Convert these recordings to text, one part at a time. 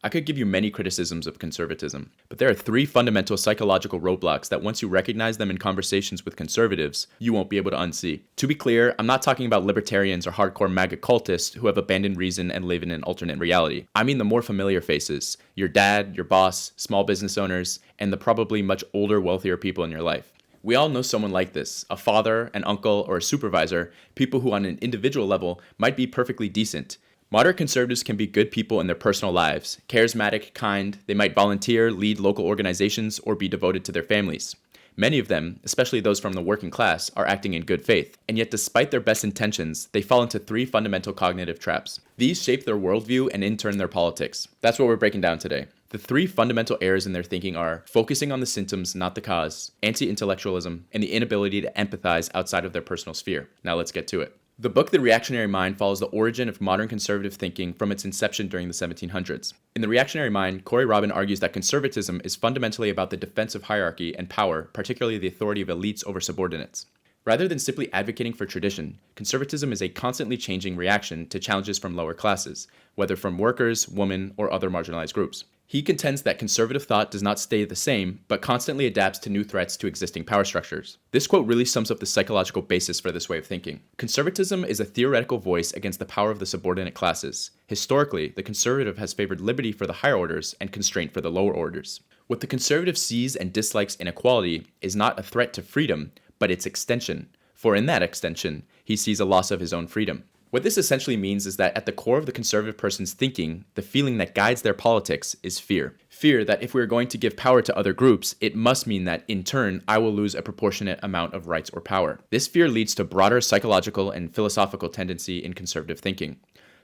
I could give you many criticisms of conservatism, but there are three fundamental psychological roadblocks that once you recognize them in conversations with conservatives, you won't be able to unsee. To be clear, I'm not talking about libertarians or hardcore MAGA cultists who have abandoned reason and live in an alternate reality. I mean the more familiar faces, your dad, your boss, small business owners, and the probably much older, wealthier people in your life. We all know someone like this, a father, an uncle, or a supervisor, people who on an individual level might be perfectly decent. Moderate conservatives can be good people in their personal lives, charismatic, kind, they might volunteer, lead local organizations, or be devoted to their families. Many of them, especially those from the working class, are acting in good faith, and yet despite their best intentions, they fall into three fundamental cognitive traps. These shape their worldview and in turn their politics. That's what we're breaking down today. The three fundamental errors in their thinking are focusing on the symptoms, not the cause, anti-intellectualism, and the inability to empathize outside of their personal sphere. Now let's get to it. The book The Reactionary Mind follows the origin of modern conservative thinking from its inception during the 1700s. In The Reactionary Mind, Corey Robin argues that conservatism is fundamentally about the defense of hierarchy and power, particularly the authority of elites over subordinates. Rather than simply advocating for tradition, conservatism is a constantly changing reaction to challenges from lower classes, whether from workers, women, or other marginalized groups. He contends that conservative thought does not stay the same, but constantly adapts to new threats to existing power structures. This quote really sums up the psychological basis for this way of thinking. Conservatism is a theoretical voice against the power of the subordinate classes. Historically, the conservative has favored liberty for the higher orders and constraint for the lower orders. What the conservative sees and dislikes in equality is not a threat to freedom, but its extension. For in that extension, he sees a loss of his own freedom. What this essentially means is that at the core of the conservative person's thinking, the feeling that guides their politics is fear. Fear that if we're going to give power to other groups, it must mean that, in turn, I will lose a proportionate amount of rights or power. This fear leads to broader psychological and philosophical tendency in conservative thinking.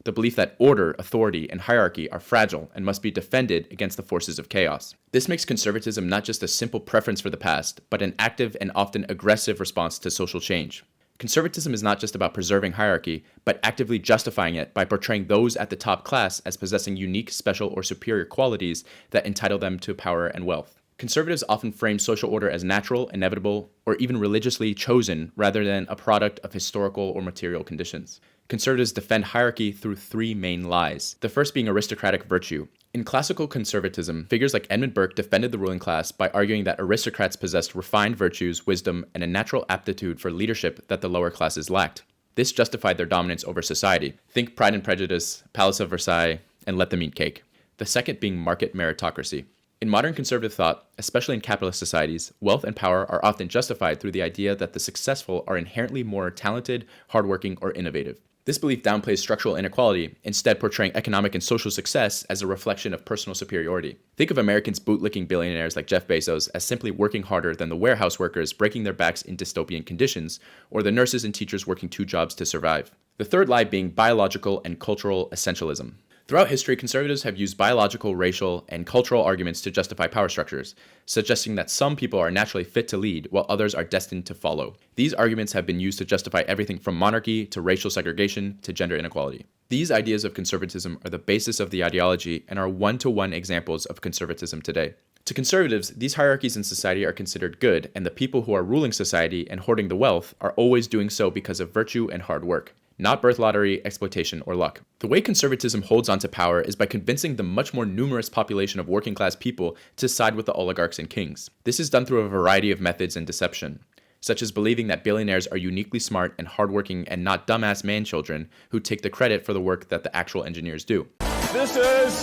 The belief that order, authority, and hierarchy are fragile and must be defended against the forces of chaos. This makes conservatism not just a simple preference for the past, but an active and often aggressive response to social change. Conservatism is not just about preserving hierarchy, but actively justifying it by portraying those at the top class as possessing unique, special, or superior qualities that entitle them to power and wealth. Conservatives often frame social order as natural, inevitable, or even religiously chosen rather than a product of historical or material conditions. Conservatives defend hierarchy through three main lies, the first being aristocratic virtue. In classical conservatism, figures like Edmund Burke defended the ruling class by arguing that aristocrats possessed refined virtues, wisdom, and a natural aptitude for leadership that the lower classes lacked. This justified their dominance over society. Think Pride and Prejudice, Palace of Versailles, and Let Them Eat Cake. The second being market meritocracy. In modern conservative thought, especially in capitalist societies, wealth and power are often justified through the idea that the successful are inherently more talented, hardworking, or innovative. This belief downplays structural inequality, instead portraying economic and social success as a reflection of personal superiority. Think of Americans' bootlicking billionaires like Jeff Bezos as simply working harder than the warehouse workers breaking their backs in dystopian conditions, or the nurses and teachers working 2 jobs to survive. The third lie being biological and cultural essentialism. Throughout history, conservatives have used biological, racial, and cultural arguments to justify power structures, suggesting that some people are naturally fit to lead while others are destined to follow. These arguments have been used to justify everything from monarchy to racial segregation to gender inequality. These ideas of conservatism are the basis of the ideology and are one-to-one examples of conservatism today. To conservatives, these hierarchies in society are considered good, and the people who are ruling society and hoarding the wealth are always doing so because of virtue and hard work, not birth lottery, exploitation, or luck. The way conservatism holds onto power is by convincing the much more numerous population of working class people to side with the oligarchs and kings. This is done through a variety of methods and deception, such as believing that billionaires are uniquely smart and hardworking and not dumbass man-children who take the credit for the work that the actual engineers do. This is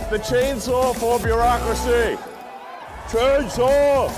the chainsaw for bureaucracy. Chainsaw!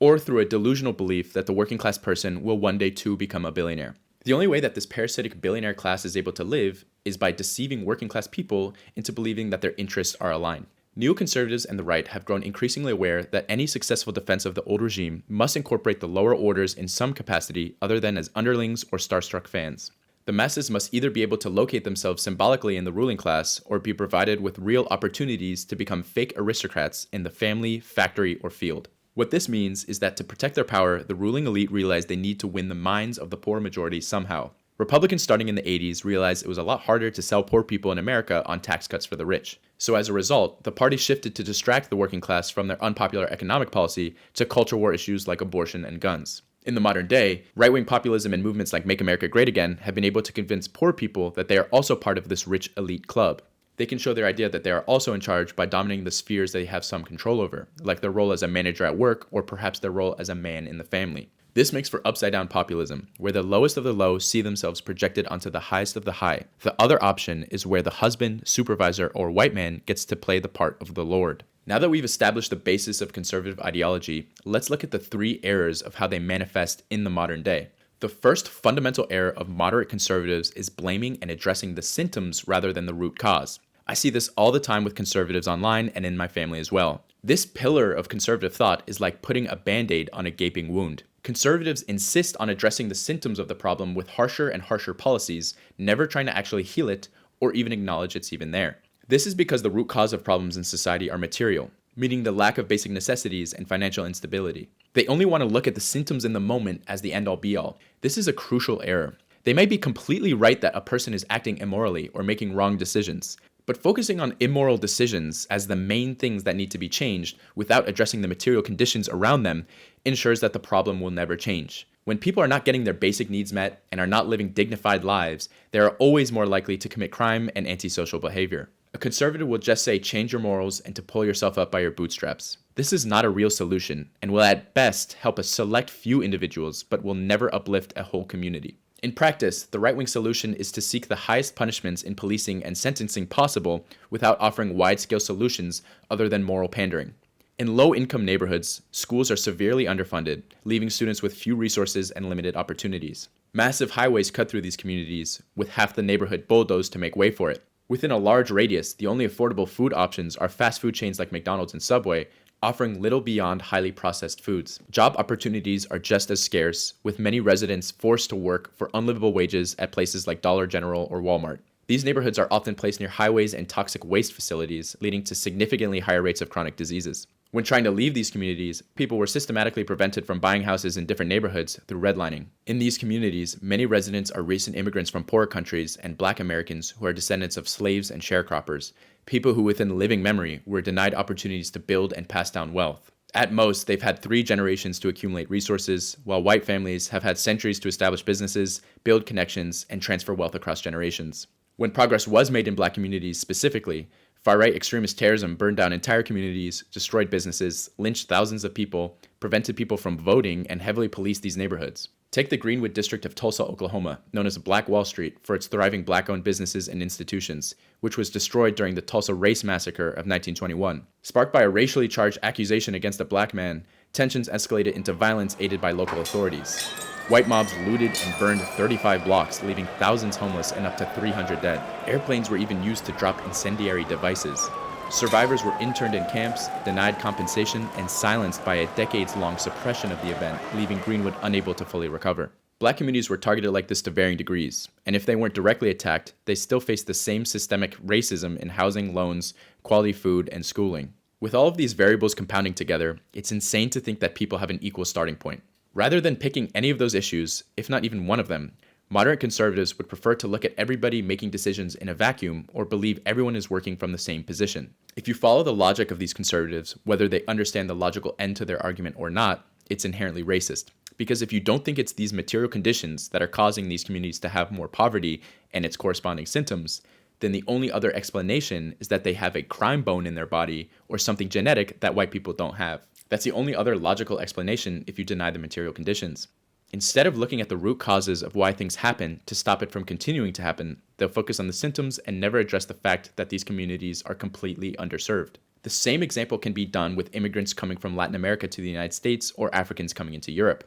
Or through a delusional belief that the working class person will one day too become a billionaire. The only way that this parasitic billionaire class is able to live is by deceiving working class people into believing that their interests are aligned. Neoconservatives and the right have grown increasingly aware that any successful defense of the old regime must incorporate the lower orders in some capacity other than as underlings or starstruck fans. The masses must either be able to locate themselves symbolically in the ruling class or be provided with real opportunities to become fake aristocrats in the family, factory, or field. What this means is that to protect their power, the ruling elite realized they need to win the minds of the poor majority somehow. Republicans starting in the 80s realized it was a lot harder to sell poor people in America on tax cuts for the rich. So as a result, the party shifted to distract the working class from their unpopular economic policy to culture war issues like abortion and guns. In the modern day, right-wing populism and movements like Make America Great Again have been able to convince poor people that they are also part of this rich elite club. They can show their idea that they are also in charge by dominating the spheres they have some control over, like their role as a manager at work or perhaps their role as a man in the family. This makes for upside-down populism, where the lowest of the low see themselves projected onto the highest of the high. The other option is where the husband, supervisor, or white man gets to play the part of the Lord. Now that we've established the basis of conservative ideology, let's look at the 3 errors of how they manifest in the modern day. The first fundamental error of moderate conservatives is blaming and addressing the symptoms rather than the root cause. I see this all the time with conservatives online and in my family as well. This pillar of conservative thought is like putting a band-aid on a gaping wound. Conservatives insist on addressing the symptoms of the problem with harsher and harsher policies, never trying to actually heal it or even acknowledge it's even there. This is because the root cause of problems in society are material, meaning the lack of basic necessities and financial instability. They only want to look at the symptoms in the moment as the end-all be-all. This is a crucial error. They might be completely right that a person is acting immorally or making wrong decisions, but focusing on immoral decisions as the main things that need to be changed without addressing the material conditions around them ensures that the problem will never change. When people are not getting their basic needs met and are not living dignified lives, they are always more likely to commit crime and antisocial behavior. A conservative will just say change your morals and to pull yourself up by your bootstraps. This is not a real solution and will at best help a select few individuals but will never uplift a whole community. In practice, the right-wing solution is to seek the highest punishments in policing and sentencing possible without offering wide-scale solutions other than moral pandering. In low-income neighborhoods, schools are severely underfunded, leaving students with few resources and limited opportunities. Massive highways cut through these communities, with half the neighborhood bulldozed to make way for it. Within a large radius, the only affordable food options are fast food chains like McDonald's and Subway, offering little beyond highly processed foods. Job opportunities are just as scarce, with many residents forced to work for unlivable wages at places like Dollar General or Walmart. These neighborhoods are often placed near highways and toxic waste facilities, leading to significantly higher rates of chronic diseases. When trying to leave these communities, people were systematically prevented from buying houses in different neighborhoods through redlining. In these communities, many residents are recent immigrants from poorer countries and Black Americans who are descendants of slaves and sharecroppers, people who within living memory were denied opportunities to build and pass down wealth. At most, they've had 3 generations to accumulate resources, while white families have had centuries to establish businesses, build connections, and transfer wealth across generations. When progress was made in Black communities specifically, far-right extremist terrorism burned down entire communities, destroyed businesses, lynched thousands of people, prevented people from voting, and heavily policed these neighborhoods. Take the Greenwood district of Tulsa, Oklahoma, known as Black Wall Street for its thriving Black-owned businesses and institutions, which was destroyed during the Tulsa Race Massacre of 1921. Sparked by a racially charged accusation against a Black man, tensions escalated into violence aided by local authorities. White mobs looted and burned 35 blocks, leaving thousands homeless and up to 300 dead. Airplanes were even used to drop incendiary devices. Survivors were interned in camps, denied compensation, and silenced by a decades-long suppression of the event, leaving Greenwood unable to fully recover. Black communities were targeted like this to varying degrees, and if they weren't directly attacked, they still faced the same systemic racism in housing, loans, quality food, and schooling. With all of these variables compounding together, it's insane to think that people have an equal starting point. Rather than picking any of those issues, if not even one of them, moderate conservatives would prefer to look at everybody making decisions in a vacuum or believe everyone is working from the same position. If you follow the logic of these conservatives, whether they understand the logical end to their argument or not, it's inherently racist. Because if you don't think it's these material conditions that are causing these communities to have more poverty and its corresponding symptoms, then the only other explanation is that they have a crime bone in their body or something genetic that white people don't have. That's the only other logical explanation if you deny the material conditions. Instead of looking at the root causes of why things happen to stop it from continuing to happen, they'll focus on the symptoms and never address the fact that these communities are completely underserved. The same example can be done with immigrants coming from Latin America to the United States or Africans coming into Europe.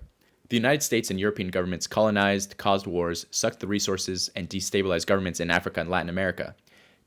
The United States and European governments colonized, caused wars, sucked the resources, and destabilized governments in Africa and Latin America.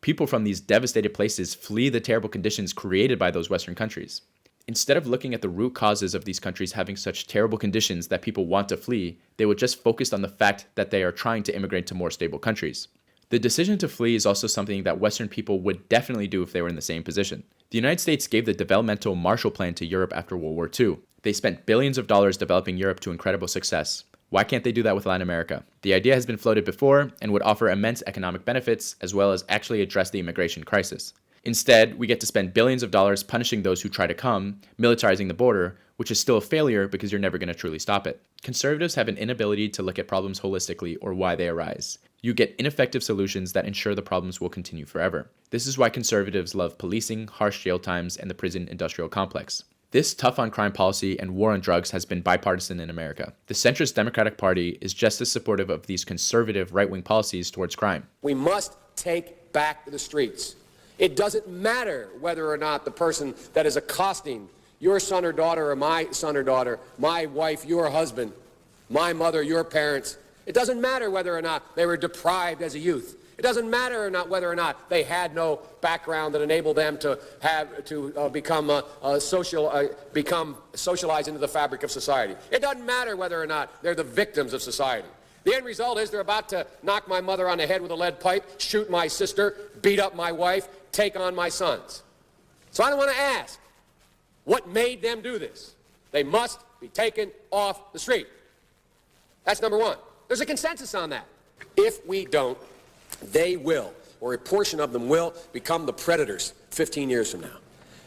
People from these devastated places flee the terrible conditions created by those Western countries. Instead of looking at the root causes of these countries having such terrible conditions that people want to flee, they would just focus on the fact that they are trying to immigrate to more stable countries. The decision to flee is also something that Western people would definitely do if they were in the same position. The United States gave the developmental Marshall Plan to Europe after World War II. They spent billions of dollars developing Europe to incredible success. Why can't they do that with Latin America? The idea has been floated before and would offer immense economic benefits as well as actually address the immigration crisis. Instead, we get to spend billions of dollars punishing those who try to come, militarizing the border, which is still a failure because you're never going to truly stop it. Conservatives have an inability to look at problems holistically or why they arise. You get ineffective solutions that ensure the problems will continue forever. This is why conservatives love policing, harsh jail times, and the prison industrial complex. This tough on crime policy and war on drugs has been bipartisan in America. The centrist Democratic Party is just as supportive of these conservative right-wing policies towards crime. We must take back the streets. It doesn't matter whether or not the person that is accosting your son or daughter or my son or daughter, my wife, your husband, my mother, your parents. It doesn't matter whether or not they were deprived as a youth. It doesn't matter or not whether or not they had no background that enabled them to become socialized into the fabric of society. It doesn't matter whether or not they're the victims of society. The end result is they're about to knock my mother on the head with a lead pipe, shoot my sister, beat up my wife, take on my sons. So I don't want to ask, what made them do this? They must be taken off the street. That's number one. There's a consensus on that. If we don't, they will, or a portion of them will, become the predators 15 years from now.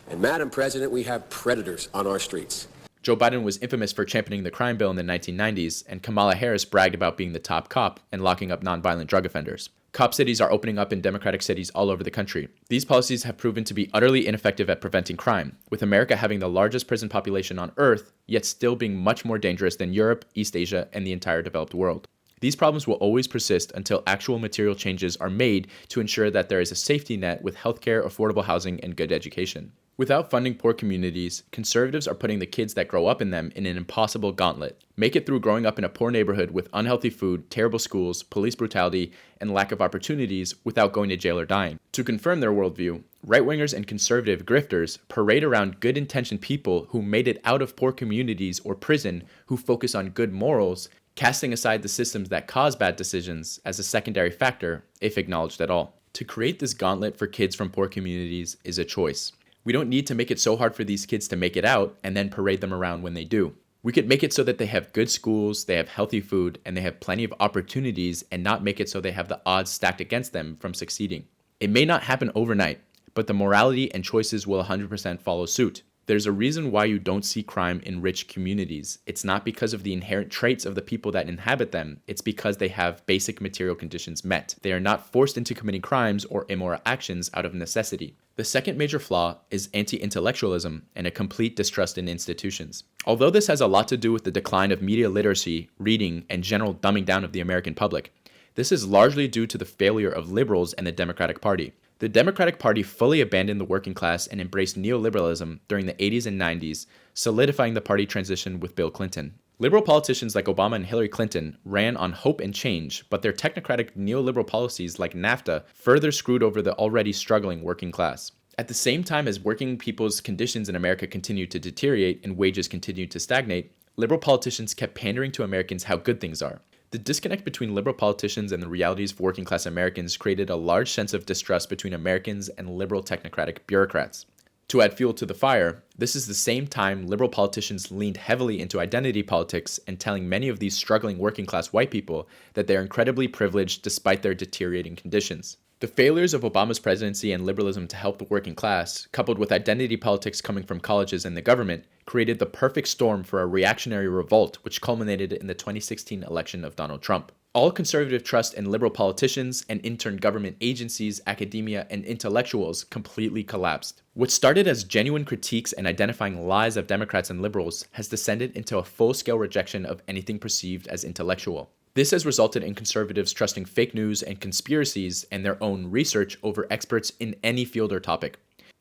And Madam President, we have predators on our streets. Joe Biden was infamous for championing the crime bill in the 1990s, and Kamala Harris bragged about being the top cop and locking up nonviolent drug offenders. Cop cities are opening up in Democratic cities all over the country. These policies have proven to be utterly ineffective at preventing crime, with America having the largest prison population on Earth, yet still being much more dangerous than Europe, East Asia, and the entire developed world. These problems will always persist until actual material changes are made to ensure that there is a safety net with healthcare, affordable housing, and good education. Without funding poor communities, conservatives are putting the kids that grow up in them in an impossible gauntlet. Make it through growing up in a poor neighborhood with unhealthy food, terrible schools, police brutality, and lack of opportunities without going to jail or dying. To confirm their worldview, right-wingers and conservative grifters parade around good-intentioned people who made it out of poor communities or prison who focus on good morals, casting aside the systems that cause bad decisions as a secondary factor, if acknowledged at all. To create this gauntlet for kids from poor communities is a choice. We don't need to make it so hard for these kids to make it out and then parade them around when they do. We could make it so that they have good schools, they have healthy food, and they have plenty of opportunities, and not make it so they have the odds stacked against them from succeeding. It may not happen overnight, but the morality and choices will 100% follow suit. There's a reason why you don't see crime in rich communities. It's not because of the inherent traits of the people that inhabit them. It's because they have basic material conditions met. They are not forced into committing crimes or immoral actions out of necessity. The second major flaw is anti-intellectualism and a complete distrust in institutions. Although this has a lot to do with the decline of media literacy, reading, and general dumbing down of the American public, this is largely due to the failure of liberals and the Democratic Party. The Democratic Party fully abandoned the working class and embraced neoliberalism during the 80s and 90s, solidifying the party transition with Bill Clinton. Liberal politicians like Obama and Hillary Clinton ran on hope and change, but their technocratic neoliberal policies like NAFTA further screwed over the already struggling working class. At the same time as working people's conditions in America continued to deteriorate and wages continued to stagnate, liberal politicians kept pandering to Americans how good things are. The disconnect between liberal politicians and the realities of working class Americans created a large sense of distrust between Americans and liberal technocratic bureaucrats. To add fuel to the fire, this is the same time liberal politicians leaned heavily into identity politics and telling many of these struggling working class white people that they are incredibly privileged despite their deteriorating conditions. The failures of Obama's presidency and liberalism to help the working class, coupled with identity politics coming from colleges and the government, created the perfect storm for a reactionary revolt which culminated in the 2016 election of Donald Trump. All conservative trust in liberal politicians and in turn government agencies, academia, and intellectuals completely collapsed. What started as genuine critiques and identifying lies of Democrats and liberals has descended into a full-scale rejection of anything perceived as intellectual. This has resulted in conservatives trusting fake news and conspiracies and their own research over experts in any field or topic.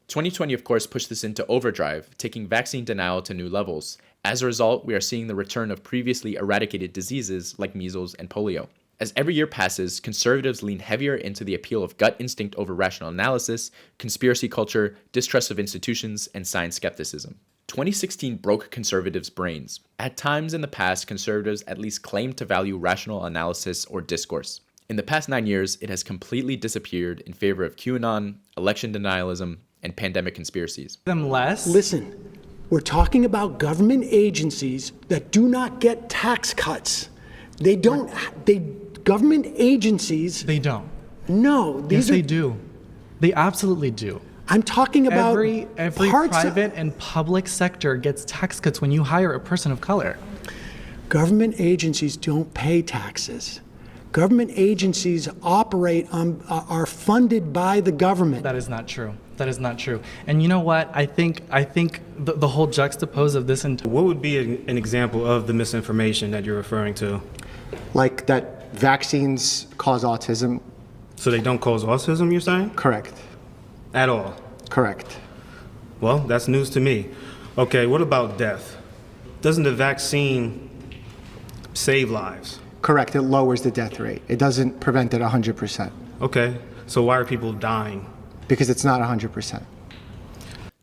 2020, of course, pushed this into overdrive, taking vaccine denial to new levels. As a result, we are seeing the return of previously eradicated diseases like measles and polio. As every year passes, conservatives lean heavier into the appeal of gut instinct over rational analysis, conspiracy culture, distrust of institutions, and science skepticism. 2016 broke conservatives' brains. At times in the past, conservatives at least claimed to value rational analysis or discourse. In the past 9 years, it has completely disappeared in favor of QAnon, election denialism, and pandemic conspiracies. Listen, we're talking about government agencies that do not get tax cuts. Government agencies... They don't. No. Yes, they do. They absolutely do. I'm talking about every parts private and public sector gets tax cuts when you hire a person of color. Government agencies don't pay taxes. Government agencies are funded by the government. That is not true. That is not true. And you know what? I think the whole juxtapose of this entire... What would be an example of the misinformation that you're referring to? Like that vaccines cause autism? So they don't cause autism, you're saying? Correct. At all? Correct. Well, that's news to me. Okay, what about death? Doesn't the vaccine save lives? Correct. It lowers the death rate. It doesn't prevent it 100%. Okay, so why are people dying? Because it's not 100%.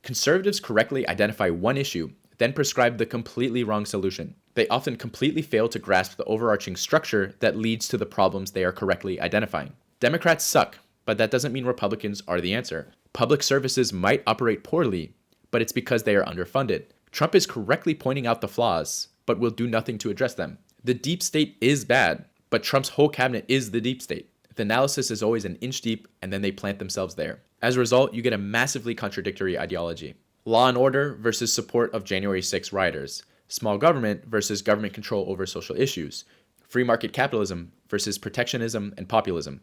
Conservatives correctly identify one issue, then prescribe the completely wrong solution. They often completely fail to grasp the overarching structure that leads to the problems they are correctly identifying. Democrats suck, but that doesn't mean Republicans are the answer. Public services might operate poorly, but it's because they are underfunded. Trump is correctly pointing out the flaws, but will do nothing to address them. The deep state is bad, but Trump's whole cabinet is the deep state. The analysis is always an inch deep, and then they plant themselves there. As a result, you get a massively contradictory ideology. Law and order versus support of January 6 rioters. Small government versus government control over social issues. Free market capitalism versus protectionism and populism.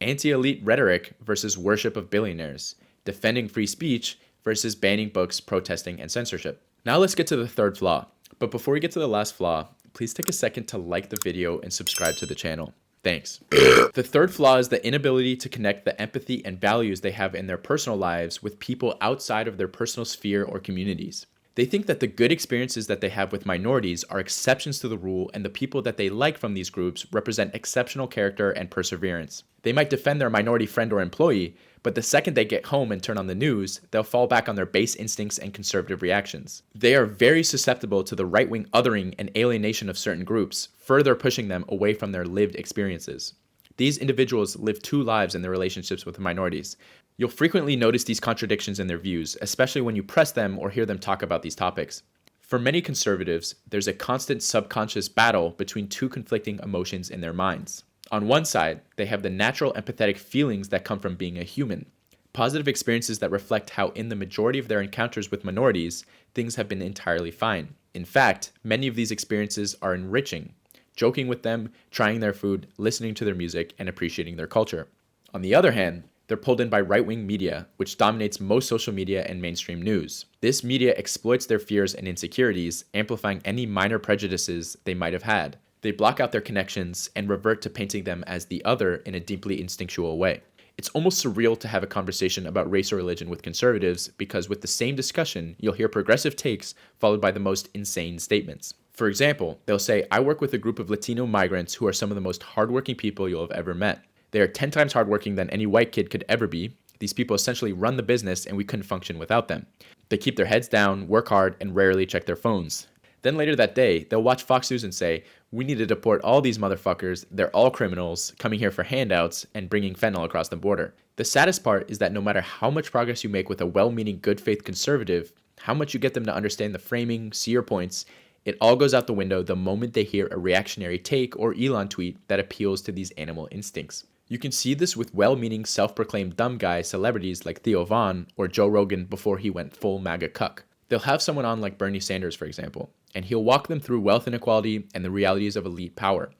Anti-elite rhetoric versus worship of billionaires. Defending free speech versus banning books, protesting, and censorship. Now let's get to the third flaw. But before we get to the last flaw, please take a second to like the video and subscribe to the channel. Thanks. The third flaw is the inability to connect the empathy and values they have in their personal lives with people outside of their personal sphere or communities. They think that the good experiences that they have with minorities are exceptions to the rule, and the people that they like from these groups represent exceptional character and perseverance. They might defend their minority friend or employee, but the second they get home and turn on the news, they'll fall back on their base instincts and conservative reactions. They are very susceptible to the right-wing othering and alienation of certain groups, further pushing them away from their lived experiences. These individuals live two lives in their relationships with minorities. You'll frequently notice these contradictions in their views, especially when you press them or hear them talk about these topics. For many conservatives, there's a constant subconscious battle between two conflicting emotions in their minds. On one side, they have the natural empathetic feelings that come from being a human. Positive experiences that reflect how in the majority of their encounters with minorities, things have been entirely fine. In fact, many of these experiences are enriching. Joking with them, trying their food, listening to their music, and appreciating their culture. On the other hand, they're pulled in by right-wing media, which dominates most social media and mainstream news. This media exploits their fears and insecurities, amplifying any minor prejudices they might have had. They block out their connections and revert to painting them as the other in a deeply instinctual way. It's almost surreal to have a conversation about race or religion with conservatives because with the same discussion, you'll hear progressive takes followed by the most insane statements. For example, they'll say, "I work with a group of Latino migrants who are some of the most hardworking people you'll have ever met. They are 10 times hardworking than any white kid could ever be. These people essentially run the business and we couldn't function without them. They keep their heads down, work hard, and rarely check their phones." Then later that day, they'll watch Fox News and say, "We need to deport all these motherfuckers. They're all criminals, coming here for handouts and bringing fentanyl across the border." The saddest part is that no matter how much progress you make with a well-meaning, good faith conservative, how much you get them to understand the framing, see your points, it all goes out the window the moment they hear a reactionary take or Elon tweet that appeals to these animal instincts. You can see this with well-meaning, self-proclaimed dumb guy celebrities like Theo Von or Joe Rogan before he went full MAGA cuck. They'll have someone on like Bernie Sanders, for example, and he'll walk them through wealth inequality and the realities of elite power.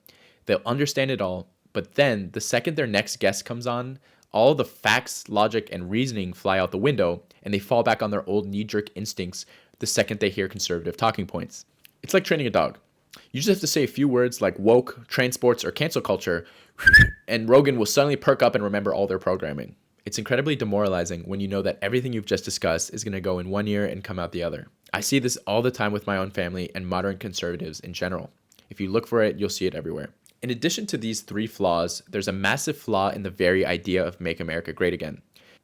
They'll understand it all, but then the second their next guest comes on, all the facts, logic, and reasoning fly out the window, and they fall back on their old knee-jerk instincts the second they hear conservative talking points. It's like training a dog. You just have to say a few words like woke, transports, or cancel culture, and Rogan will suddenly perk up and remember all their programming. It's incredibly demoralizing when you know that everything you've just discussed is going to go in one ear and come out the other. I see this all the time with my own family and modern conservatives in general. If you look for it, you'll see it everywhere. In addition to these three flaws, there's a massive flaw in the very idea of Make America Great Again.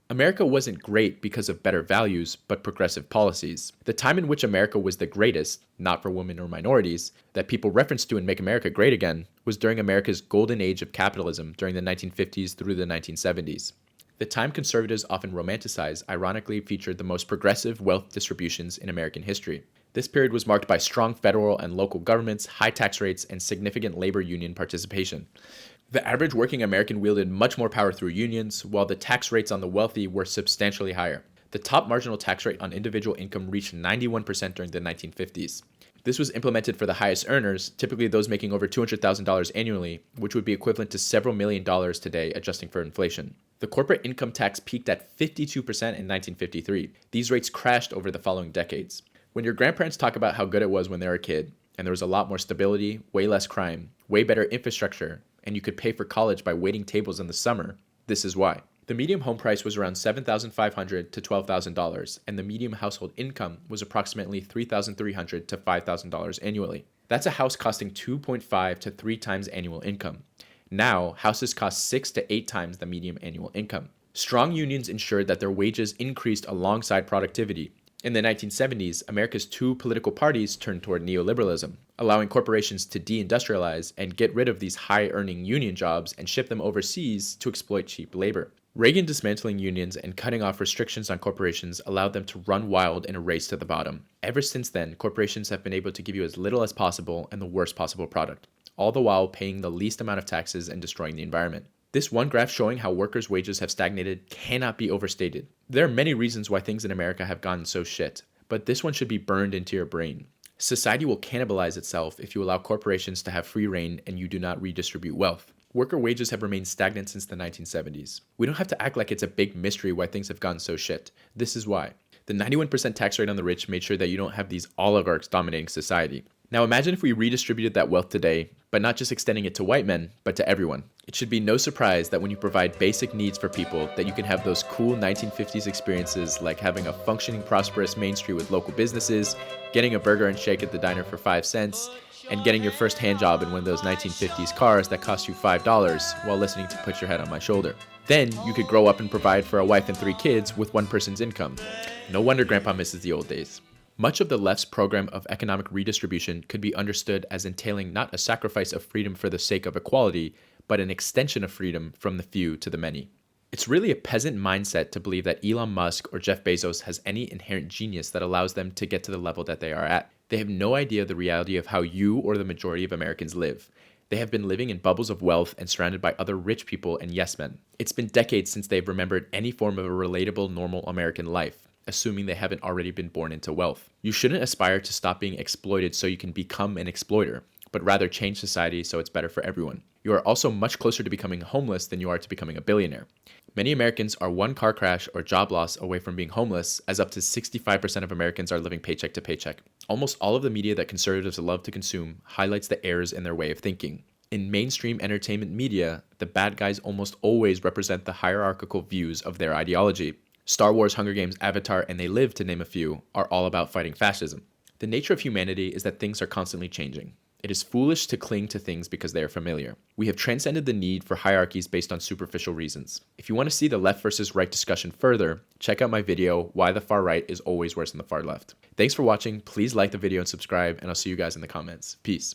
America wasn't great because of better values, but progressive policies. The time in which America was the greatest, not for women or minorities, that people reference to in Make America Great Again, was during America's golden age of capitalism during the 1950s through the 1970s. The time conservatives often romanticize ironically featured the most progressive wealth distributions in American history. This period was marked by strong federal and local governments, high tax rates, and significant labor union participation. The average working American wielded much more power through unions, while the tax rates on the wealthy were substantially higher. The top marginal tax rate on individual income reached 91% during the 1950s. This was implemented for the highest earners, typically those making over $200,000 annually, which would be equivalent to several million dollars today, adjusting for inflation. The corporate income tax peaked at 52% in 1953. These rates crashed over the following decades. When your grandparents talk about how good it was when they were a kid, and there was a lot more stability, way less crime, way better infrastructure, and you could pay for college by waiting tables in the summer, this is why. The median home price was around $7,500 to $12,000, and the median household income was approximately $3,300 to $5,000 annually. That's a house costing 2.5 to 3 times annual income. Now, houses cost 6 to 8 times the median annual income. Strong unions ensured that their wages increased alongside productivity. In the 1970s, America's two political parties turned toward neoliberalism, allowing corporations to deindustrialize and get rid of these high-earning union jobs and ship them overseas to exploit cheap labor. Reagan dismantling unions and cutting off restrictions on corporations allowed them to run wild in a race to the bottom. Ever since then, corporations have been able to give you as little as possible and the worst possible product, all the while paying the least amount of taxes and destroying the environment. This one graph showing how workers' wages have stagnated cannot be overstated. There are many reasons why things in America have gotten so shit, but this one should be burned into your brain. Society will cannibalize itself if you allow corporations to have free reign and you do not redistribute wealth. Worker wages have remained stagnant since the 1970s. We don't have to act like it's a big mystery why things have gotten so shit. This is why. The 91% tax rate on the rich made sure that you don't have these oligarchs dominating society. Now imagine if we redistributed that wealth today, but not just extending it to white men, but to everyone. It should be no surprise that when you provide basic needs for people, that you can have those cool 1950s experiences like having a functioning, prosperous Main Street with local businesses, getting a burger and shake at the diner for 5 cents, and getting your first hand job in one of those 1950s cars that cost you $5 while listening to Put Your Head on My Shoulder. Then you could grow up and provide for a wife and 3 kids with one person's income. No wonder Grandpa misses the old days. Much of the left's program of economic redistribution could be understood as entailing not a sacrifice of freedom for the sake of equality, but an extension of freedom from the few to the many. It's really a peasant mindset to believe that Elon Musk or Jeff Bezos has any inherent genius that allows them to get to the level that they are at. They have no idea the reality of how you or the majority of Americans live. They have been living in bubbles of wealth and surrounded by other rich people and yes men. It's been decades since they've remembered any form of a relatable, normal American life, assuming they haven't already been born into wealth. You shouldn't aspire to stop being exploited so you can become an exploiter, but rather change society so it's better for everyone. You are also much closer to becoming homeless than you are to becoming a billionaire. Many Americans are one car crash or job loss away from being homeless, as up to 65% of Americans are living paycheck to paycheck. Almost all of the media that conservatives love to consume highlights the errors in their way of thinking. In mainstream entertainment media, the bad guys almost always represent the hierarchical views of their ideology. Star Wars, Hunger Games, Avatar, and They Live, to name a few, are all about fighting fascism. The nature of humanity is that things are constantly changing. It is foolish to cling to things because they are familiar. We have transcended the need for hierarchies based on superficial reasons. If you want to see the left versus right discussion further, check out my video, Why the Far Right is Always Worse than the Far Left. Thanks for watching, please like the video and subscribe, and I'll see you guys in the comments. Peace.